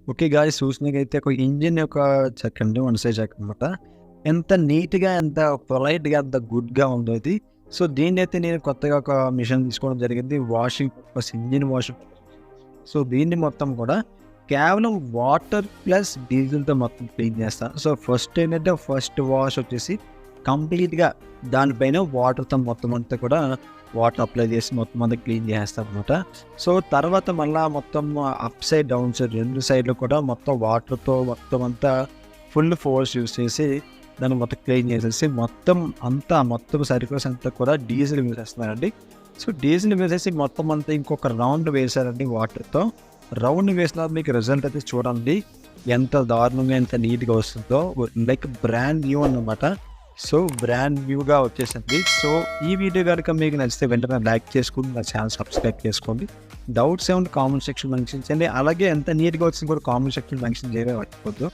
Okay guys, చూసినకైతే ఒక engine యొక్క check అండి, వన్ సైడ్ చెక్ అనమాట. ఎంత నీట్‌గా, ఎంత పొలైట్‌గా, ఎంత గుడ్‌గా ఉందో ఇది. సో, దీన్నైతే నేను కొత్తగా ఒక మిషన్ తీసుకోవడం జరిగింది. Washing purpose, engine washing. So, దీన్ని మొత్తం కూడా కేవలం వాటర్ ప్లస్ డీజిల్‌తో మొత్తం క్లీన్ చేస్తా. సో, ఫస్ట్ వాష్ వచ్చేసి కంప్లీట్‌గా దానిపైన వాటర్‌తో మొత్తం అంతా కూడా వాటర్ అప్లై చేసి మొత్తం అంతా క్లీన్ చేసేస్తాననమాట. సో, తర్వాత మళ్ళా మొత్తం అప్ సైడ్, డౌన్ సైడ్ 2 సైడ్‌లు కూడా మొత్తం వాటర్‌తో మొత్తం అంతా ఫుల్ ఫోర్స్ యూజ్ చేసి దాన్ని మొత్తం క్లీన్ చేసేసి మొత్తం సర్ఫేస్ అంతా కూడా డీజిల్ వేసేస్తున్నానండి. సో, డీజిల్ వేసేసి మొత్తం అంతా ఇంకొక రౌండ్ వేశానండి వాటర్‌తో. రౌండ్ వేసిన మీకు రిజల్ట్ అయితే చూడండి ఎంత దారుణంగా, ఎంత నీట్‌గా వస్తుందో. లైక్ బ్రాండ్ న్యూ అన్నమాట. సో, బ్రాండ్ న్యూగా వచ్చేసింది. సో, ఈ వీడియో కనుక మీకు నచ్చితే వెంటనే లైక్ చేసుకొని నా ఛానల్ సబ్స్క్రైబ్ చేసుకోండి. డౌట్స్ ఏమైనా కామెంట్ సెక్షన్ మెన్షన్ చేయండి. అలాగే ఎంత నీట్‌గా వచ్చిందో కూడా కామెంట్ సెక్షన్ మెన్షన్ చేయడం మర్చిపోద్దు.